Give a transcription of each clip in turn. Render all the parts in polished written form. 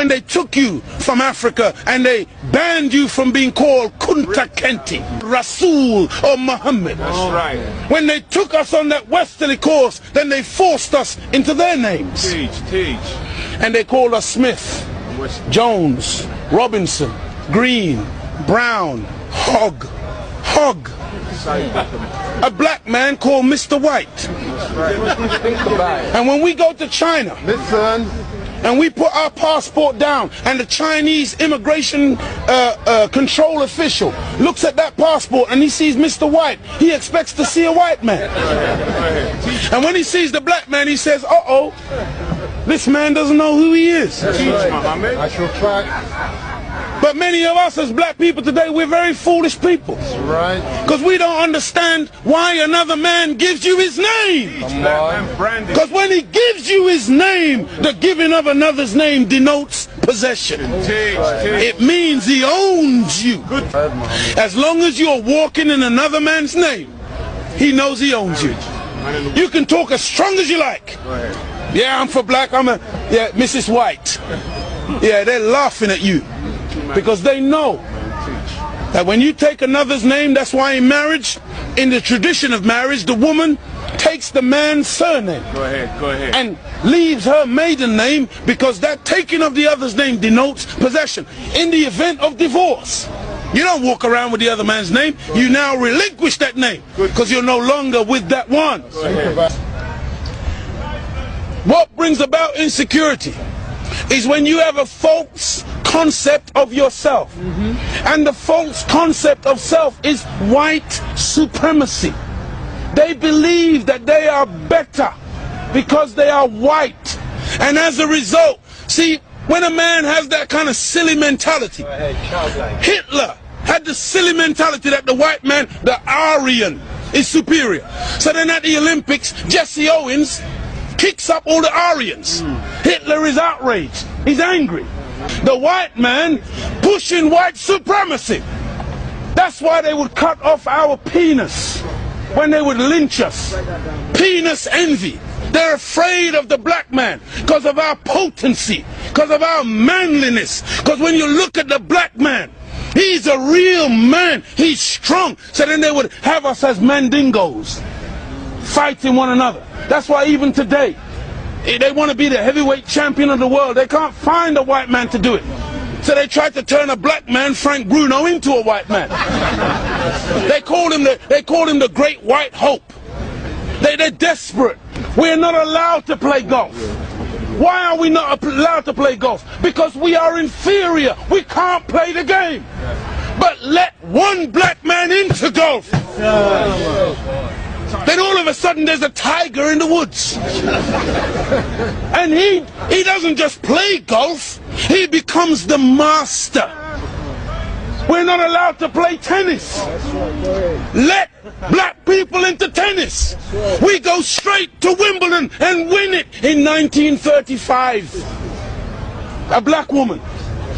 when they took you from Africa and they banned you from being called Kunta Kinte, Rasul or Muhammad. That's right. When they took us on that westerly course, then they forced us into their names. Teach. And they called us Smith, Jones, Robinson, Green, Brown, Hogg. A black man called Mr. White. And when we go to China, Listen. and we put our passport down, and the Chinese immigration control official looks at that passport and he sees Mr. White, he expects to see a white man. And when he sees the black man, he says, uh-oh, this man doesn't know who he is. Teach, Muhammad. I shall try. But many of us as black people today, we're very foolish people. Right. Because we don't understand why another man gives you his name. Because when he gives you his name, the giving of another's name denotes possession. It means he owns you. As long as you're walking in another man's name, he knows he owns you. You can talk as strong as you like. Yeah, I'm for black, yeah, Mrs. White. Yeah, they're laughing at you. Because they know that when you take another's name, that's why in marriage, in the tradition of marriage, the woman takes the man's surname. Go ahead. And leaves her maiden name, because that taking of the other's name denotes possession. In the event of divorce, you don't walk around with the other man's name. You now relinquish that name because you're no longer with that one. What brings about insecurity is when you have a false concept of yourself. And the false concept of self is white supremacy. They believe that they are better because they are white. And as a result, see, when a man has that kind of silly mentality, Hitler had the silly mentality that the white man, the Aryan, is superior. So then at the Olympics, Jesse Owens kicks up all the Aryans. Hitler is outraged. He's angry. The white man pushing white supremacy. That's why they would cut off our penis when they would lynch us. Penis envy. They're afraid of the black man because of our potency, because of our manliness. Because when you look at the black man, he's a real man. He's strong. So then they would have us as mandingos, fighting one another. That's why even today, they want to be the heavyweight champion of the world. They can't find a white man to do it. So they tried to turn a black man, Frank Bruno, into a white man. They called him the Great White Hope. They're desperate. We're not allowed to play golf. Why are we not allowed to play golf? Because we are inferior. We can't play the game. But let one black man into golf. Then all of a sudden there's a tiger in the woods. And he doesn't just play golf, he becomes the master. We're not allowed to play tennis. Let black people into tennis. We go straight to Wimbledon and win it in 1935. A black woman.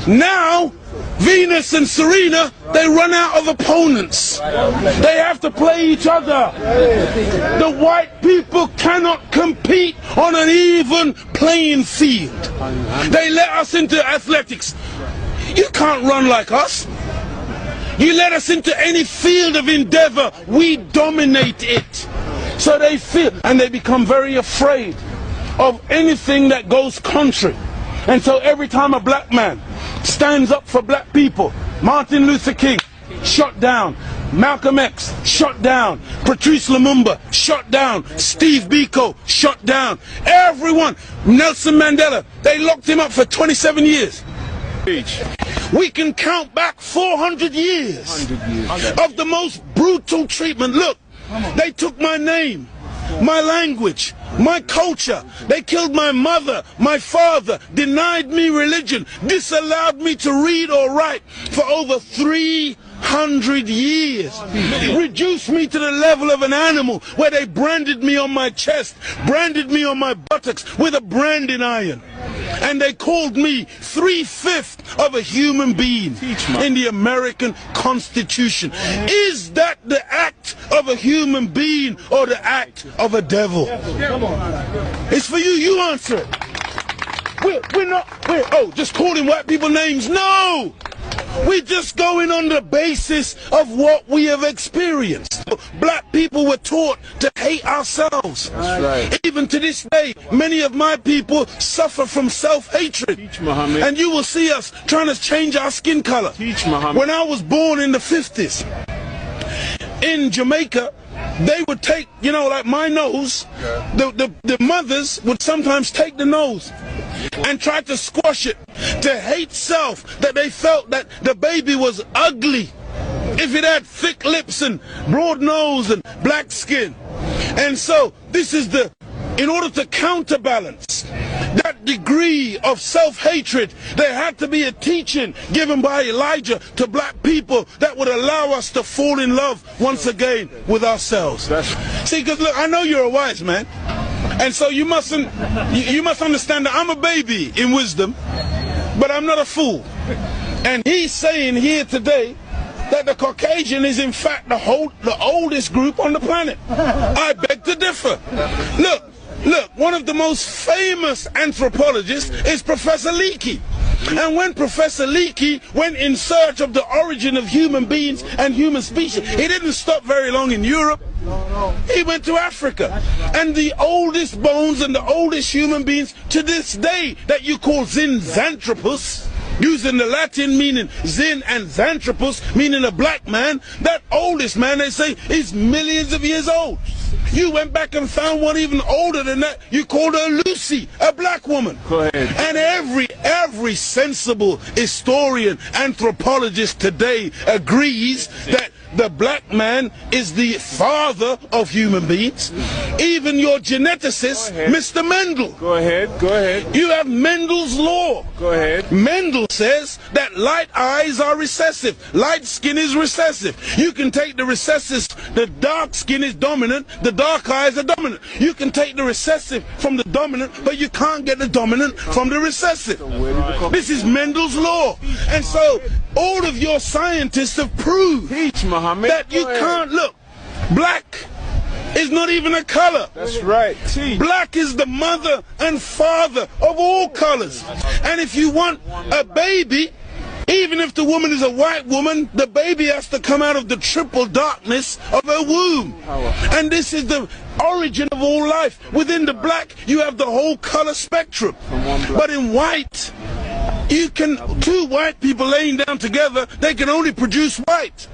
Now Venus and Serena, they run out of opponents. They have to play each other. The white people cannot compete on an even playing field. They let us into athletics. You can't run like us. You let us into any field of endeavor, we dominate it. So they feel, and they become very afraid of anything that goes contrary. And so every time a black man stands up for black people, Martin Luther King, shot down. Malcolm X, shot down. Patrice Lumumba, shot down. Steve Biko, shot down. Everyone, Nelson Mandela, they locked him up for 27 years. We can count back 400 years of the most brutal treatment. Look, they took my name, my language, my culture. They killed my mother, my father, denied me religion, disallowed me to read or write for over 300 years. Reduced me to the level of an animal where they branded me on my chest, branded me on my buttocks with a branding iron. And they called me 3/5 of a human being in the American Constitution. Is that the act of a human being or the act of a devil? It's for you, you answer it. we're just calling white people names. No! We're just going on the basis of what we have experienced. Black people were taught to hate ourselves. That's right. Even to this day, many of my people suffer from self-hatred. Teach, Muhammad. And you will see us trying to change our skin color. Teach, Muhammad. When I was born in the 50s, in Jamaica, they would take, you know, like my nose, the mothers would sometimes take the nose and try to squash it, to hate self, that they felt that the baby was ugly if it had thick lips and broad nose and black skin. And so this is in order to counterbalance that degree of self-hatred, there had to be a teaching given by Elijah to black people that would allow us to fall in love once again with ourselves. See, because look, I know you're a wise man, and so you must understand that I'm a baby in wisdom, but I'm not a fool. And he's saying here today that the Caucasian is in fact the oldest group on the planet. I beg to differ. Look, one of the most famous anthropologists is Professor Leakey. And when Professor Leakey went in search of the origin of human beings and human species, he didn't stop very long in Europe. He went to Africa. And the oldest bones and the oldest human beings to this day that you call Zinjanthropus, using the Latin meaning Zin and Xanthropus, meaning a black man, that oldest man, they say, is millions of years old. You went back and found one even older than that. You called her Lucy, a black woman. Go ahead. And every sensible historian, anthropologist today agrees that the black man is the father of human beings. Even your geneticist, Mr. Mendel. Go ahead. You have Mendel's law. Go ahead. Mendel says that light eyes are recessive. Light skin is recessive. You can take the recessive, the dark skin is dominant, the dark eyes are dominant. You can take the recessive from the dominant, but you can't get the dominant from the recessive. This is Mendel's law. And so all of your scientists have proved that you can't look. Black is not even a color. That's right. Black is the mother and father of all colors. And if you want a baby, even if the woman is a white woman, the baby has to come out of the triple darkness of her womb. And this is the origin of all life. Within the black, you have the whole color spectrum. But in white, two white people laying down together, they can only produce white.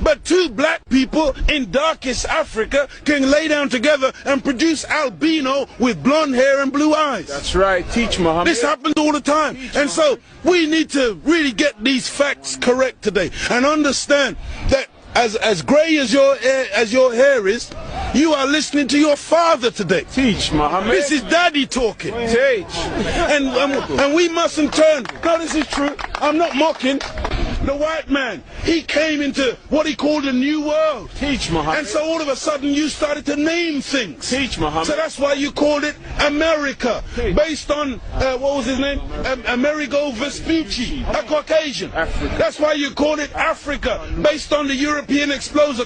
But two black people in darkest Africa can lay down together and produce albino with blonde hair and blue eyes. That's right. Teach, Muhammad. This happens all the time. And so we need to really get these facts correct today and understand that as grey as your hair is, you are listening to your father today. Teach, Muhammad. This is daddy talking. Teach. And we mustn't turn. No, this is true. I'm not mocking. The white man, he came into what he called a new world. Teach, Muhammad. And so all of a sudden you started to name things. Teach, Muhammad. So that's why you called it America. Based on, what was his name? Amerigo Vespucci, a Caucasian. Africa. That's why you called it Africa. Based on the European explorer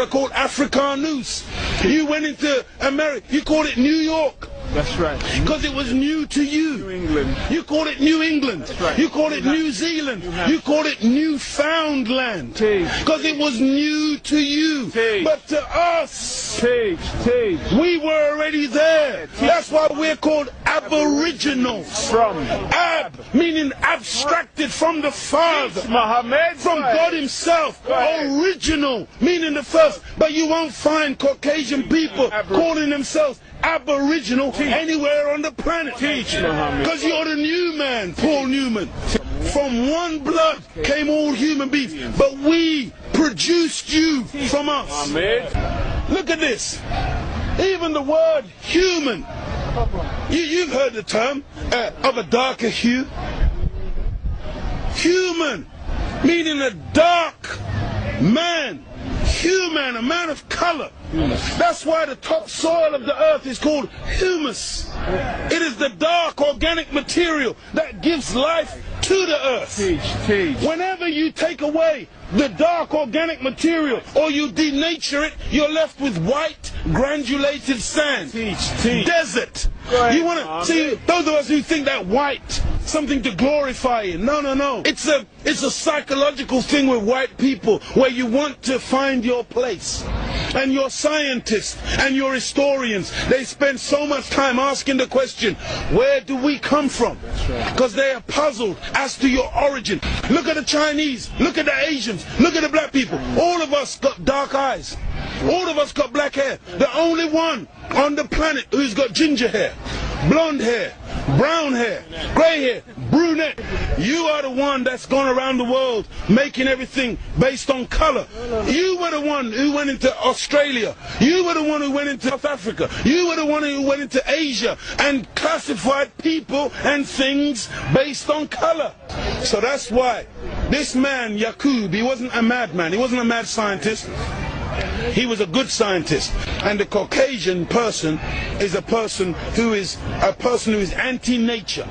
called Africanus. You went into America, you called it New York. That's right. Because it was new to you. New England. You called it New England. That's right. You called it New Zealand. You called it Newfoundland. Because it was new to you. But to us, we were already there. That's why we're called Aboriginals. From Ab, meaning abstracted from the Father. Muhammad. From God himself. Original, meaning the first. But you won't find Caucasian people calling themselves Aboriginal anywhere on the planet. Because you're the new man, Paul Newman. From one blood came all human beings, but we produced you from us. Look at this. Even the word human, you've heard the term of a darker hue. Human, meaning a dark man. Human, a man of color. That's why the topsoil of the earth is called humus. It is the dark organic material that gives life to the earth. Teach. Whenever you take away the dark organic material or you denature it, you're left with white granulated sand. Teach. Desert. ahead, You want to see those of us who think that white something to glorify in. No. It's a psychological thing with white people where you want to find your place. And your scientists and your historians, they spend so much time asking the question, where do we come from? Because they are puzzled as to your origin. Look at the Chinese, look at the Asians, look at the black people. All of us got dark eyes. All of us got black hair. The only one on the planet who's got ginger hair, blonde hair, brown hair, grey hair, brunette. You are the one that's gone around the world making everything based on color. You were the one who went into Australia. You were the one who went into South Africa. You were the one who went into Asia and classified people and things based on color. So that's why this man, Yaqub, he wasn't a madman. He wasn't a mad scientist. He was a good scientist. And the Caucasian person is a person who is anti-nature.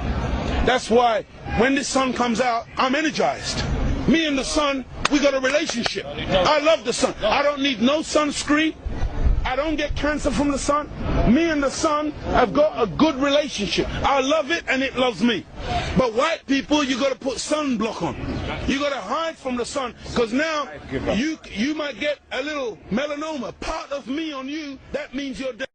That's why when the sun comes out, I'm energized. Me and the sun, we got a relationship. I love the sun. I don't need no sunscreen. I don't get cancer from the sun. Me and the sun have got a good relationship. I love it and it loves me. But white people, you got to put sunblock on. You got to hide from the sun because now you might get a little melanoma. Part of me on you, that means you're dead.